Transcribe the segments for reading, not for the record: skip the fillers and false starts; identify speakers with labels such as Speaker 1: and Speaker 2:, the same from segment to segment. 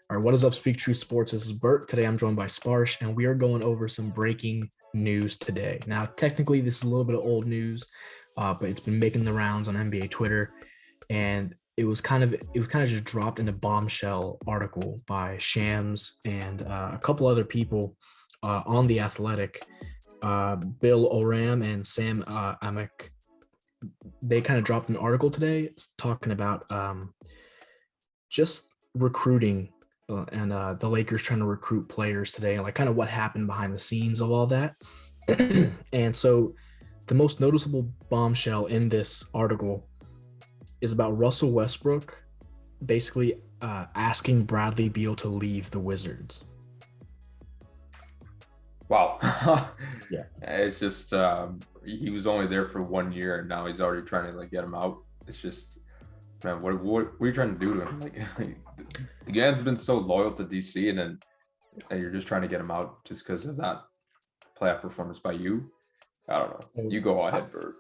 Speaker 1: All right, what is up, Speak True Sports? This is Bert. Today I'm joined by Sparsh, and we are going over some breaking news today. Now, technically, this is a little bit of old news, but it's been making the rounds on NBA Twitter, and it was kind of just dropped in a bombshell article by Shams and a couple other people on the Athletic. Bill Oram and Sam Amick. They kind of dropped an article today talking about just recruiting and the Lakers trying to recruit players today, and like kind of what happened behind the scenes of all that. And so the most noticeable bombshell in this article is about Russell Westbrook basically asking Bradley Beal to leave the Wizards.
Speaker 2: Wow.
Speaker 1: Yeah.
Speaker 2: It's just he was only there for 1 year and now he's already trying to get him out. It's just, man, what are you trying to do to him? The guy's been so loyal to DC, and then you're just trying to get him out just because of that playoff performance by you. I don't know. You go ahead, Bert.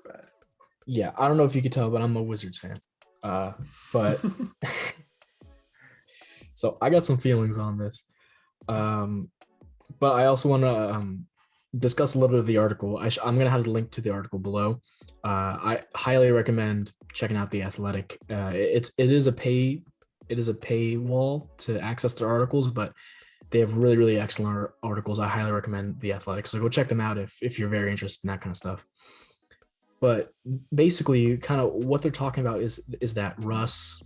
Speaker 1: Yeah, I don't know if you could tell, but I'm a Wizards fan. But so I got some feelings on this. But I also want to discuss a little bit of the article. I'm going to have the link to the article below. I highly recommend checking out the Athletic. It is a paywall to access their articles, but they have really, really excellent articles. I highly recommend the Athletic. So go check them out if you're very interested in that kind of stuff. But basically, kind of what they're talking about is that Russ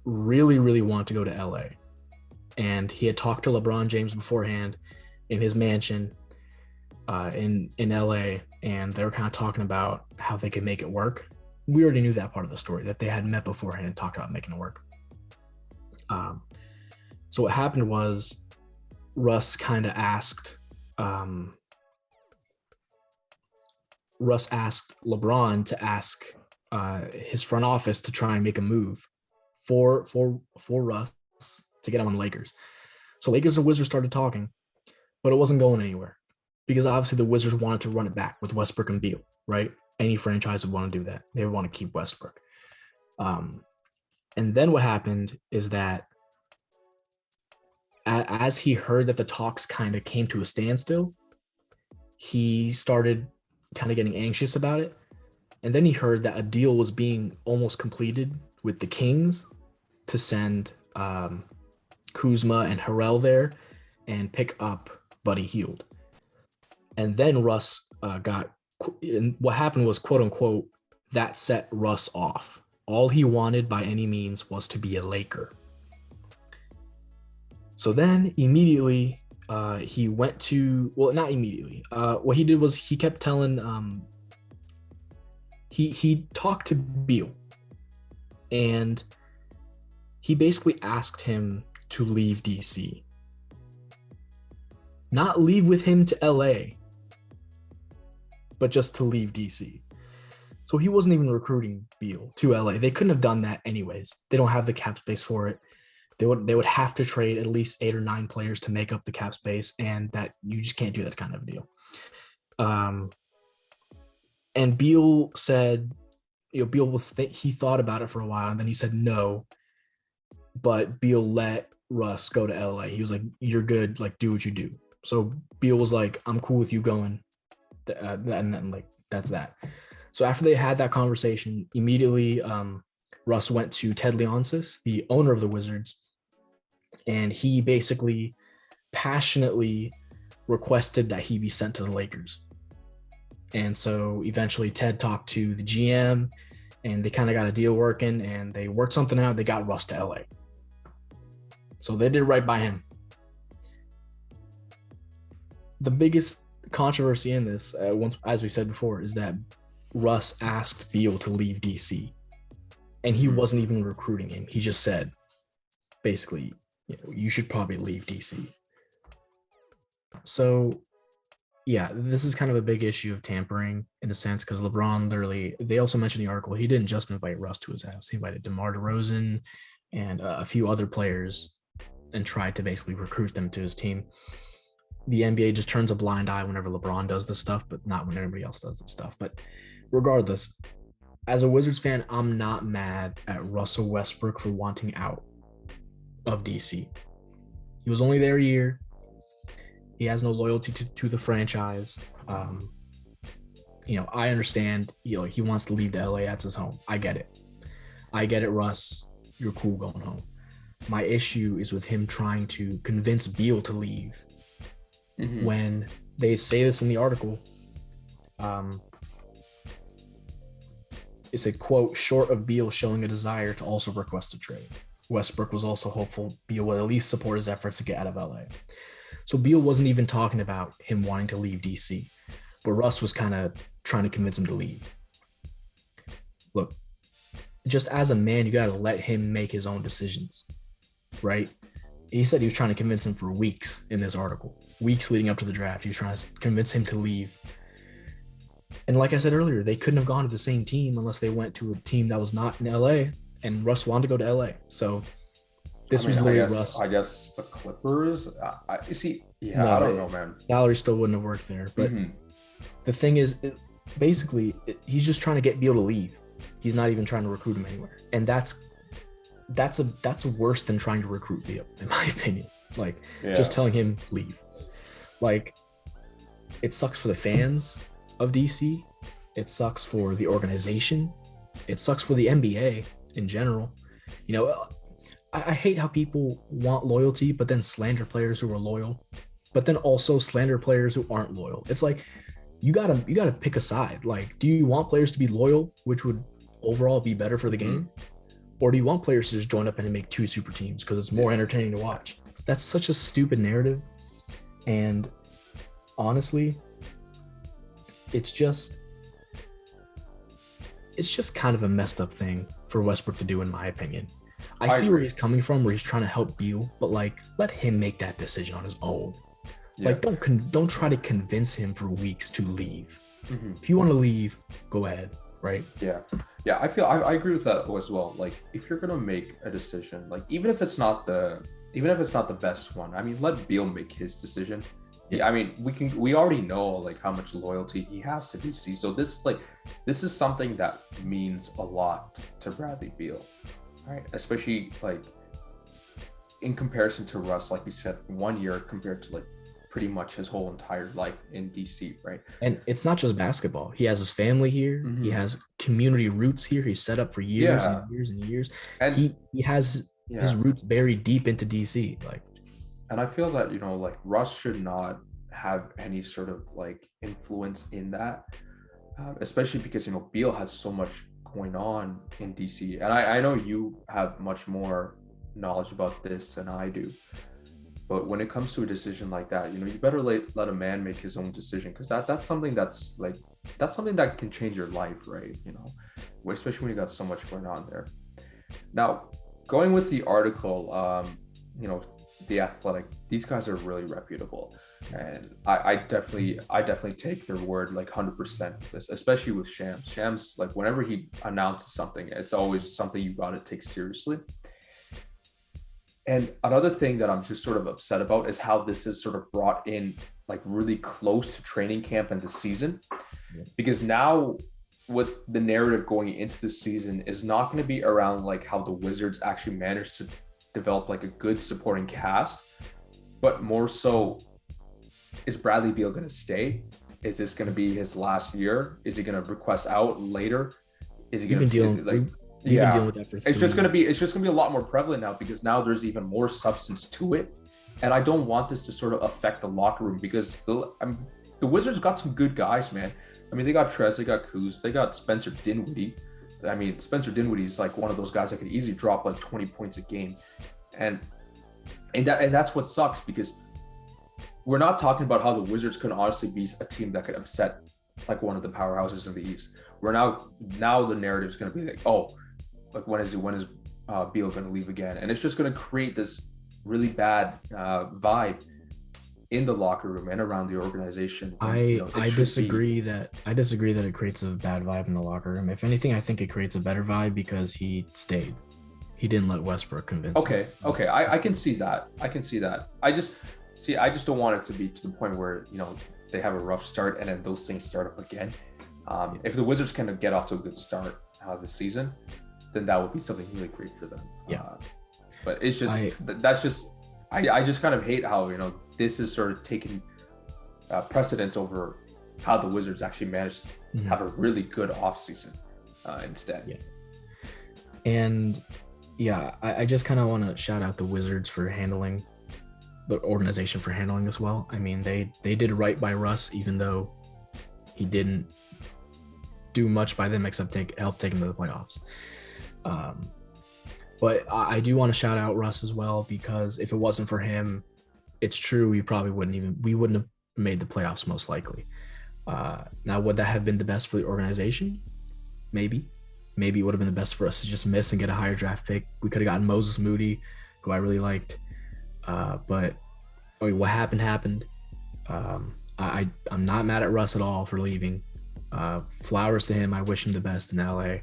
Speaker 1: really, really wanted to go to LA. And he had talked to LeBron James beforehand in his mansion in LA, and they were kind of talking about how they could make it work. We already knew that part of the story, that they had met beforehand and talked about making it work. So what happened was Russ kind of asked LeBron to ask his front office to try and make a move for Russ to get him on the Lakers. So Lakers and Wizards started talking, but it wasn't going anywhere because obviously the Wizards wanted to run it back with Westbrook and Beal, right? Any franchise would want to do that. They would want to keep Westbrook. And then what happened is that as he heard that the talks kind of came to a standstill, he started kind of getting anxious about it. And then he heard that a deal was being almost completed with the Kings to send Kuzma and Harrell there and pick up Buddy Hield. And then Russ and what happened was, quote unquote, that set Russ off. All he wanted by any means was to be a Laker. So then immediately he went to, well, not immediately. What he did was he kept telling, he talked to Beal, and he basically asked him to leave DC. Not leave with him to LA, but just to leave DC. So he wasn't even recruiting Beal to LA. They couldn't have done that anyways. They don't have the cap space for it. They would have to trade at least 8 or 9 players to make up the cap space, and that you just can't do that kind of deal. And Beal said, Beal he thought about it for a while, and then he said no. But Beal let Russ go to LA. He was like, "You're good. Like, do what you do." So Beal was like, "I'm cool with you going," and then like that's that. So after they had that conversation, immediately Russ went to Ted Leonsis, the owner of the Wizards, and he basically passionately requested that he be sent to the Lakers. And so eventually Ted talked to the GM, and they kind of got a deal working, and they worked something out. They got Russ to LA. So they did right by him. The biggest controversy in this, as we said before, is that Russ asked Beal to leave DC, and he wasn't even recruiting him. He just said, basically, you should probably leave DC. So, yeah, this is kind of a big issue of tampering in a sense, because LeBron literally, they also mentioned in the article, he didn't just invite Russ to his house. He invited DeMar DeRozan and a few other players and tried to basically recruit them to his team. The NBA just turns a blind eye whenever LeBron does this stuff, but not when everybody else does this stuff. But regardless, as a Wizards fan, I'm not mad at Russell Westbrook for wanting out. of DC. He was only there a year. He has no loyalty to the franchise. I understand, he wants to leave to LA. That's his home. I get it, Russ. You're cool going home. My issue is with him trying to convince Beal to leave. When they say this in the article, it's a quote, short of Beal showing a desire to also request a trade. Westbrook was also hopeful Beal would at least support his efforts to get out of LA. So Beal wasn't even talking about him wanting to leave DC, but Russ was kind of trying to convince him to leave. Look, just as a man, you got to let him make his own decisions, right? He said he was trying to convince him for weeks in this article, weeks leading up to the draft. He was trying to convince him to leave. And like I said earlier, they couldn't have gone to the same team unless they went to a team that was not in LA, and Russ wanted to go to LA. So this was literally Russ.
Speaker 2: I guess the Clippers. I don't know, man.
Speaker 1: Salary still wouldn't have worked there. But the thing is, he's just trying to get Beal to leave. He's not even trying to recruit him anywhere. And that's worse than trying to recruit Beal, in my opinion. Just telling him leave. It sucks for the fans of DC. It sucks for the organization. It sucks for the NBA in general. I hate how people want loyalty, but then slander players who are loyal, but then also slander players who aren't loyal. It's like, you gotta pick a side. Do you want players to be loyal, which would overall be better for the game? Or do you want players to just join up and make two super teams because it's more entertaining to watch? That's such a stupid narrative. And honestly, it's just kind of a messed up thing for Westbrook to do, in my opinion. I see where he's coming from, where he's trying to help Beal, but let him make that decision on his own. Don't try to convince him for weeks to leave. If you want to leave, go ahead, right?
Speaker 2: Yeah, I agree with that as well. If you're gonna make a decision, even if it's not the best one, let Beal make his decision. We already know how much loyalty he has to DC. So this is something that means a lot to Bradley Beal, right? Especially in comparison to Russ, like we said, 1 year compared to pretty much his whole entire life in DC, right?
Speaker 1: And it's not just basketball. He has his family here. He has community roots here. He's set up for years and years and years. And he has his roots buried deep into DC.
Speaker 2: And I feel that, Russ should not have any sort of influence in that, especially because, Beal has so much going on in DC. And I know you have much more knowledge about this than I do. But when it comes to a decision like that, you better let a man make his own decision, because that's something that's something that can change your life, right? Especially when you got so much going on there. Now, going with the article, The Athletic, these guys are really reputable, and I definitely take their word 100% with this, especially with Shams. Shams, whenever he announces something, it's always something you got to take seriously. And another thing that I'm just sort of upset about is how this is sort of brought in really close to training camp and the season, because now what the narrative going into the season is not going to be around how the Wizards actually managed to develop a good supporting cast, but more so, is Bradley Beal going to stay? Is this going to be his last year? Is he going to request out later? Is he going to deal You've been dealing with that for 3 years. It's just gonna be a lot more prevalent now, because now there's even more substance to it, and I don't want this to sort of affect the locker room, because the Wizards got some good guys, man. They got Trez, they got Kuz, they got Spencer Dinwiddie. Spencer Dinwiddie is one of those guys that could easily drop 20 points a game, and that's what sucks, because we're not talking about how the Wizards could honestly be a team that could upset one of the powerhouses in the East. We're now the narrative is going to be when is Beal going to leave again? And it's just going to create this really bad vibe in the locker room and around the organization.
Speaker 1: I disagree that it creates a bad vibe in the locker room. If anything, I think it creates a better vibe because he stayed. He didn't let Westbrook convince him.
Speaker 2: Okay. I can see that. I just don't want it to be to the point where, they have a rough start and then those things start up again. If the Wizards can get off to a good start this season, then that would be something really great for them. But it's just that's just I just kind of hate how this is sort of taking precedence over how the Wizards actually managed to have a really good offseason instead.
Speaker 1: Yeah. And yeah, I just kind of want to shout out the Wizards for handling the organization for handling this well. I mean, they did right by Russ, even though he didn't do much by them except help take them to the playoffs. But I do want to shout out Russ as well, because if it wasn't for him, it's true we wouldn't have made the playoffs most likely. Now, would that have been the best for the organization? Maybe it would have been the best for us to just miss and get a higher draft pick. We could have gotten Moses Moody, who I really liked. But I mean, what happened. I'm not mad at Russ at all for leaving. Flowers to him. I wish him the best in LA.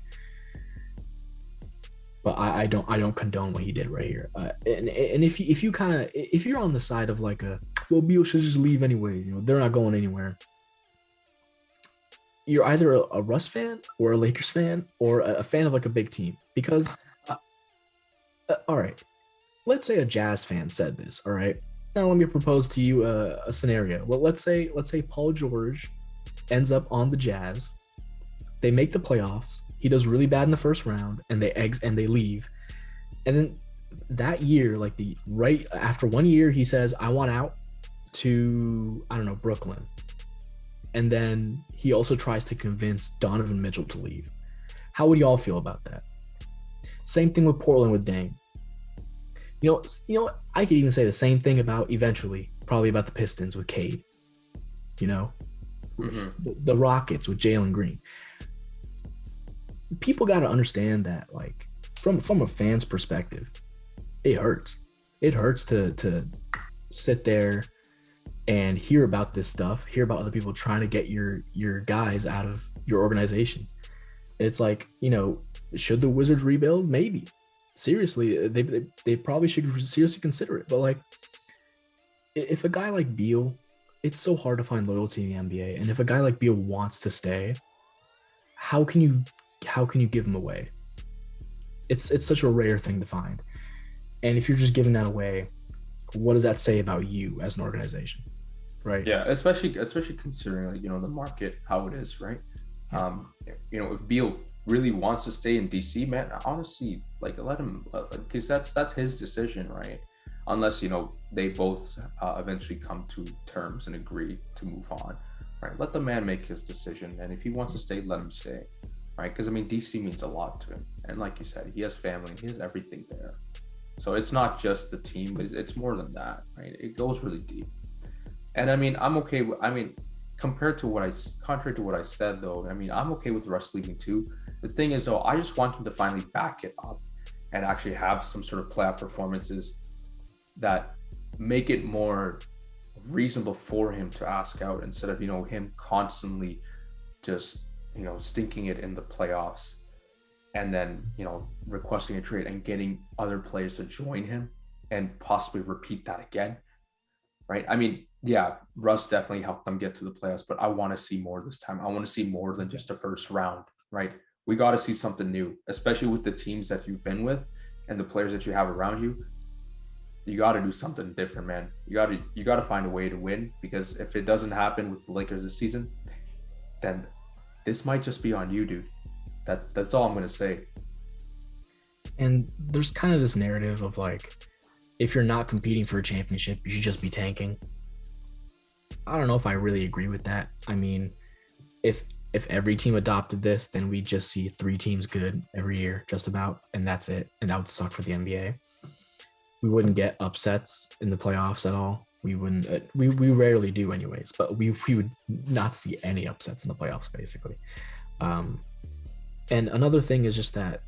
Speaker 1: But I don't condone what he did right here. And if you're on the side of like Beal should just leave anyways, they're not going anywhere. You're either a Russ fan or a Lakers fan or a fan of like a big team. Because, all right, let's say a Jazz fan said this. All right, now let me propose to you a scenario. Well, let's say Paul George ends up on the Jazz. They make the playoffs. He does really bad in the first round, and they leave. And then that year, right after 1 year, he says, "I want out to Brooklyn." And then he also tries to convince Donovan Mitchell to leave. How would y'all feel about that? Same thing with Portland with Dame. I could even say the same thing probably about the Pistons with Cade. The Rockets with Jalen Green. People got to understand that, from a fan's perspective, it hurts. It hurts to sit there and hear about this stuff, hear about other people trying to get your guys out of your organization. It's like, should the Wizards rebuild? Maybe. Seriously, they probably should seriously consider it. But if a guy like Beal, it's so hard to find loyalty in the NBA. And if a guy like Beal wants to stay, how can you give him away? It's such a rare thing to find. And if you're just giving that away, what does that say about you as an organization? Right.
Speaker 2: Yeah, especially considering the market, how it is, right? If Beal really wants to stay in DC, man, honestly, let him, because that's his decision, right? Unless they both eventually come to terms and agree to move on, right? Let the man make his decision, and if he wants to stay, let him stay, right? Because DC means a lot to him, and like you said, he has family, he has everything there. So it's not just the team, but it's more than that, right? It goes really deep. And I'm okay with, contrary to what I said though, I'm okay with Russ leaving too. The thing is though, I just want him to finally back it up and actually have some sort of playoff performances that make it more reasonable for him to ask out, instead of, him constantly just, stinking it in the playoffs and then, requesting a trade and getting other players to join him and possibly repeat that again. Right. Yeah, Russ definitely helped them get to the playoffs, but I want to see more this time. I want to see more than just a first round, right? We got to see something new, especially with the teams that you've been with and the players that you have around you. You got to do something different, man. You got to find a way to win, because if it doesn't happen with the Lakers this season, then this might just be on you, dude. That's all I'm going to say.
Speaker 1: And there's kind of this narrative of if you're not competing for a championship, you should just be tanking. I don't know if I really agree with that. If every team adopted this, then we'd just see 3 teams good every year, just about, and that's it. And that would suck for the NBA. We wouldn't get upsets in the playoffs at all. We wouldn't. We rarely do, anyways. But we would not see any upsets in the playoffs, basically. And another thing is just that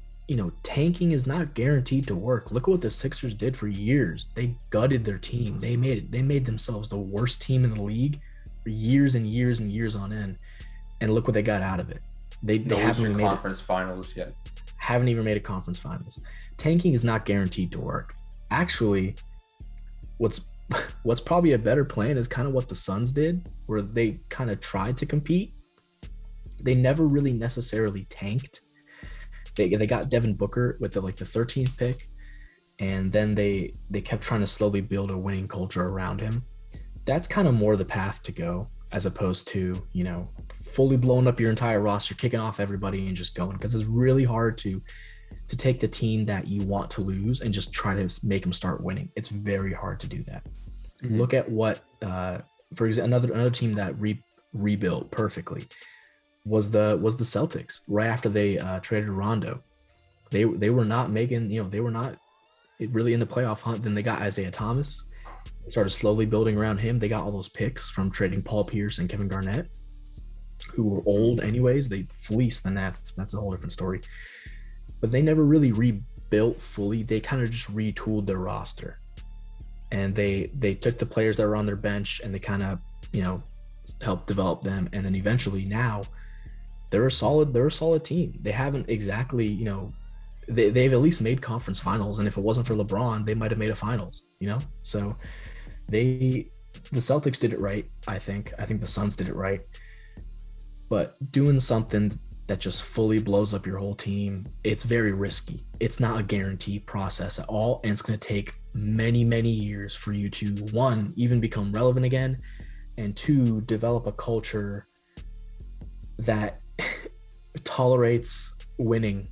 Speaker 1: tanking is not guaranteed to work. Look at what the Sixers did for years. They gutted their team. They made themselves the worst team in the league for years and years and years on end. And look what they got out of it. They haven't even made
Speaker 2: conference finals yet.
Speaker 1: Haven't even made a conference finals. Tanking is not guaranteed to work. Actually, what's probably a better plan is kind of what the Suns did, where they kind of tried to compete. They never really necessarily tanked. They got Devin Booker with the 13th pick, and then they kept trying to slowly build a winning culture around him. That's kind of more the path to go, as opposed to, fully blowing up your entire roster, kicking off everybody and just going, because it's really hard to take the team that you want to lose and just try to make them start winning. It's very hard to do that. Mm-hmm. Look at what for example, another team that rebuilt perfectly was the Celtics. Right after they traded Rondo, they were not making, they were not really in the playoff hunt. Then they got Isaiah Thomas. They started slowly building around him. They got all those picks from trading Paul Pierce and Kevin Garnett, who were old anyways. They fleeced the Nets. That's a whole different story. But they never really rebuilt fully. They kind of just retooled their roster. And they took the players that were on their bench and they kind of, helped develop them. And then eventually now they're a solid team. They haven't exactly, they've at least made conference finals. And if it wasn't for LeBron, they might have made a finals, So the Celtics did it right, I think. I think the Suns did it right. But doing something that just fully blows up your whole team, it's very risky. It's not a guaranteed process at all. And it's going to take many, many years for you to, one, even become relevant again, and two, develop a culture that tolerates winning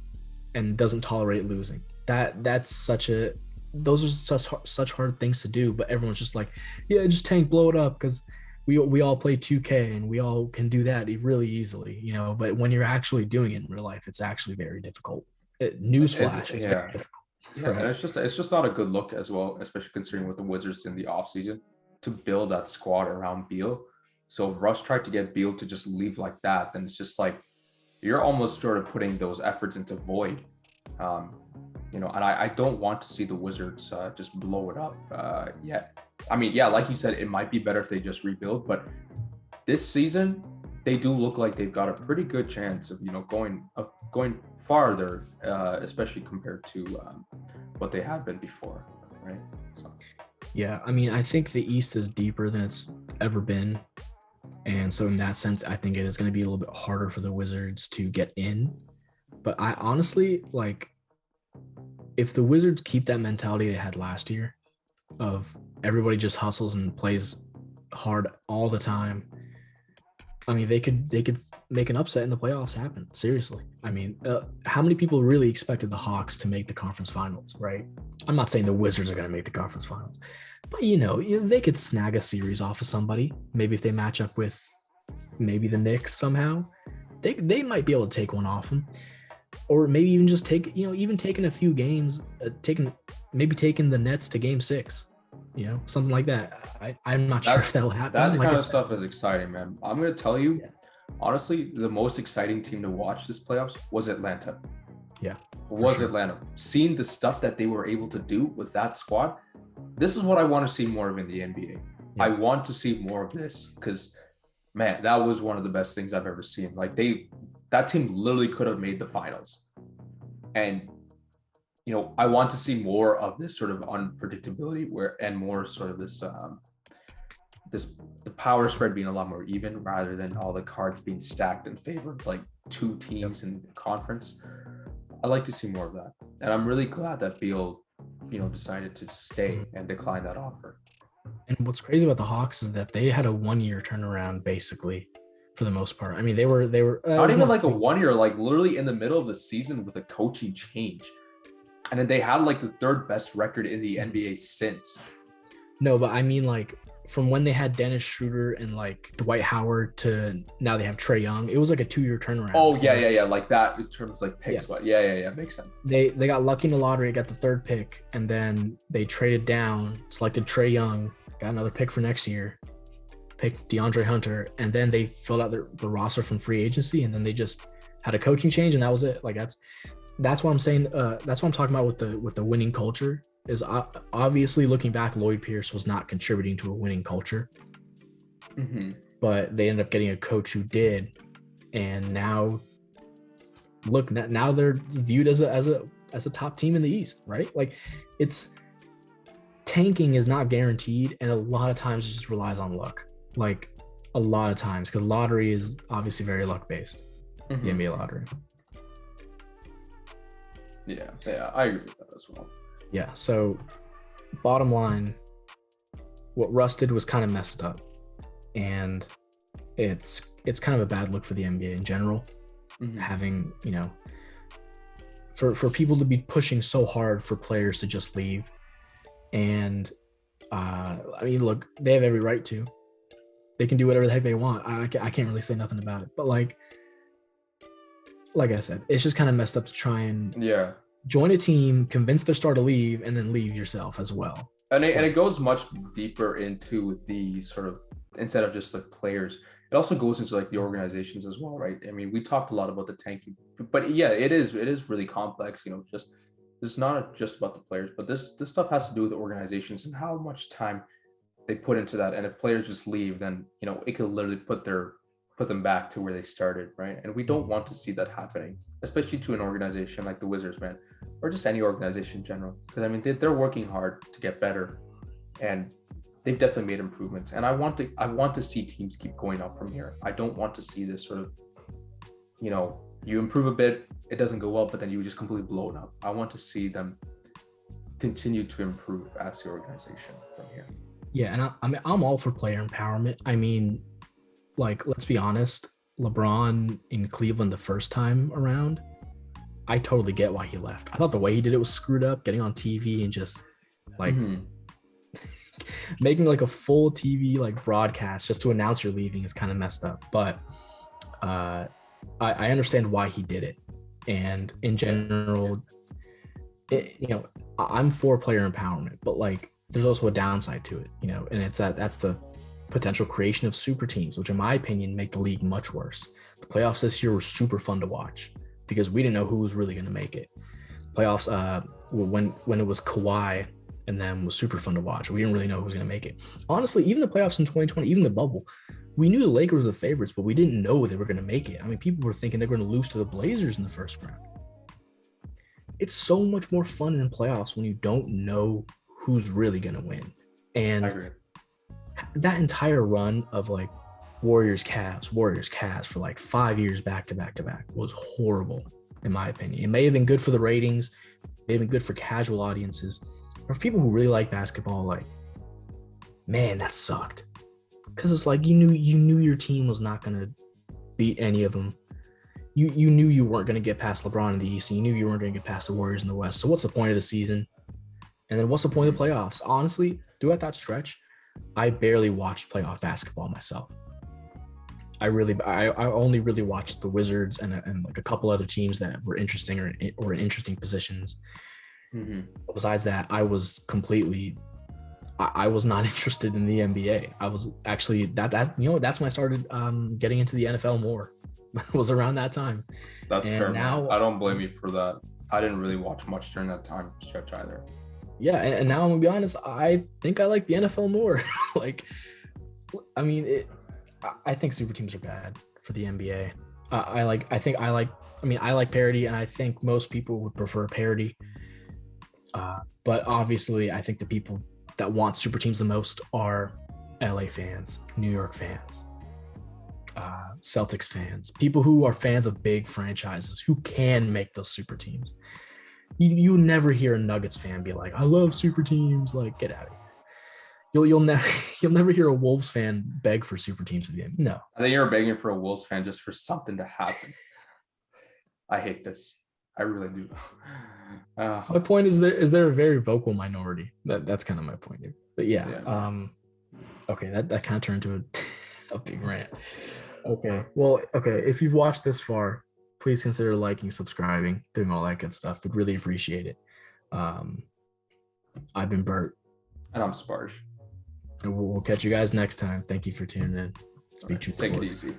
Speaker 1: and doesn't tolerate losing. Those are such hard things to do, but everyone's just like, yeah, just tank, blow it up, because we all play 2K and we all can do that really easily, but when you're actually doing it in real life, it's actually very difficult. Newsflash, it's very difficult.
Speaker 2: Yeah, right? And it's just not a good look as well, especially considering with the Wizards in the offseason to build that squad around Beal. So Russ tried to get Beal to just leave like that, then it's just like you're almost sort of putting those efforts into void. And I don't want to see the Wizards just blow it up yet. I mean, yeah, like you said, it might be better if they just rebuild, but this season they do look like they've got a pretty good chance of going farther, especially compared to what they have been before, right? So.
Speaker 1: Yeah, I mean, I think the East is deeper than it's ever been, and so in that sense, I think it is going to be a little bit harder for the Wizards to get in. But I honestly, if the Wizards keep that mentality they had last year of everybody just hustles and plays hard all the time, I mean, they could make an upset in the playoffs happen. Seriously. I mean, how many people really expected the Hawks to make the conference finals, right? I'm not saying the Wizards are going to make the conference finals, but they could snag a series off of somebody. Maybe if they match up with maybe the Knicks somehow, they might be able to take one off them. Or maybe even just taking a few games, taking the Nets to game 6, something like that. I'm not sure if that'll happen.
Speaker 2: That kind of stuff is exciting, man. I'm going to tell you, honestly, the most exciting team to watch this playoffs was Atlanta.
Speaker 1: Yeah.
Speaker 2: Atlanta. Seeing the stuff that they were able to do with that squad, this is what I want to see more of in the NBA. Yeah. I want to see more of this because, man, that was one of the best things I've ever seen. That team literally could have made the finals. And, I want to see more of this sort of unpredictability and more sort of this, the power spread being a lot more even rather than all the cards being stacked in favor of two teams in conference. I like to see more of that. And I'm really glad that Beal, decided to stay and decline that offer.
Speaker 1: And what's crazy about the Hawks is that they had a 1-year turnaround basically. For the most part. I mean, they were
Speaker 2: not even a 1 year, literally in the middle of the season with a coaching change. And then they had the third best record in the NBA since.
Speaker 1: No, but I mean from when they had Dennis Schroeder and Dwight Howard to now they have Trae Young, it was a 2-year turnaround.
Speaker 2: Oh yeah. Like that in terms of picks. Yeah. Makes sense.
Speaker 1: They got lucky in the lottery, got the 3rd pick, and then they traded down, selected Trae Young, got another pick for next year. Picked DeAndre Hunter, and then they filled out the roster from free agency, and then they just had a coaching change, and that was it. That's what I'm saying. That's what I'm talking about with the winning culture. Is obviously looking back, Lloyd Pierce was not contributing to a winning culture, but they ended up getting a coach who did, and now they're viewed as a top team in the East, right? It's tanking is not guaranteed, and a lot of times it just relies on luck. A lot of times, because lottery is obviously very luck based. The NBA lottery.
Speaker 2: Yeah, I agree with that as well.
Speaker 1: Yeah. So bottom line, what Russ did was kind of messed up, and it's kind of a bad look for the NBA in general.
Speaker 2: Mhm.
Speaker 1: Having, for people to be pushing so hard for players to just leave. And I mean, look, they have every right to. They can do whatever the heck they want. I can't really say nothing about it. But like I said, it's just kind of messed up to try and
Speaker 2: Yeah.
Speaker 1: join a team, convince their star to leave, and then leave yourself as well.
Speaker 2: And it goes much deeper into the sort of, instead of just like players, it also goes into like the organizations as well, right? I mean, we talked a lot about the tanking, but yeah, it is really complex. Just it's not just about the players, but this stuff has to do with the organizations and how much time they put into that. And if players just leave, then it could literally put them back to where they started, right? And we don't want to see that happening, especially to an organization like the Wizards, man, or just any organization in general. Because I mean, they're working hard to get better, and they've definitely made improvements. And I want to see teams keep going up from here. I don't want to see this sort of, you improve a bit, it doesn't go up, but then you just completely blow it up. I want to see them continue to improve as the organization from here.
Speaker 1: Yeah, and I'm all for player empowerment. I mean, like, let's be honest, LeBron in Cleveland the first time around, I totally get why he left. I thought the way he did it was screwed up, getting on TV and just like making like a full TV like broadcast just to announce you're leaving is kind of messed up. But I understand why he did it. And in general, I'm for player empowerment, but like there's also a downside to it, and it's that's the potential creation of super teams, which in my opinion make the league much worse. The playoffs this year were super fun to watch because we didn't know who was really going to make it. Playoffs, when it was Kawhi and them, was super fun to watch. We didn't really know who was going to make it. Honestly, even the playoffs in 2020, even the bubble, we knew the Lakers were the favorites, but we didn't know they were going to make it. I mean, people were thinking they're going to lose to the Blazers in the first round. It's so much more fun in the playoffs when you don't know who's really going to win. And that entire run of like Warriors Cavs for like 5 years back to back was horrible, in my opinion. It may have been good for the ratings, may have been good for casual audiences, or for people who really like basketball, like, man, that sucked. Because it's like you knew your team was not going to beat any of them. You knew you weren't going to get past LeBron in the East, and you knew you weren't going to get past the Warriors in the West. So what's the point of the season? And then what's the point of the playoffs? Honestly, throughout that stretch, I barely watched playoff basketball myself. I only really watched the Wizards and like a couple other teams that were interesting or in interesting positions. Besides that, I was not interested in the NBA. I was actually that's when I started getting into the NFL more. Was around that time.
Speaker 2: That's fair. Now I don't blame you for that. I didn't really watch much during that time stretch either.
Speaker 1: Yeah, and now I'm gonna be honest, I think I like the NFL more. Like, I mean, I think super teams are bad for the NBA. I like parity, and I think most people would prefer parity. But obviously, I think the people that want super teams the most are LA fans, New York fans, Celtics fans, people who are fans of big franchises who can make those super teams. You never hear a Nuggets fan be like, I love super teams. Like, get out of here. You'll never hear a Wolves fan beg for super teams at the end. No.
Speaker 2: I think you're begging for a Wolves fan just for something to happen. I hate this. I really do.
Speaker 1: My point is there a very vocal minority. That's kind of my point here. But yeah. Okay, that kind of turned into a big rant. Okay. Well, okay. If you've watched this far, please consider liking, subscribing, doing all that good stuff. We'd really appreciate it. I've been Bert.
Speaker 2: And I'm Sparsh.
Speaker 1: And we'll catch you guys next time. Thank you for tuning in.
Speaker 2: Speak to you. Take it easy.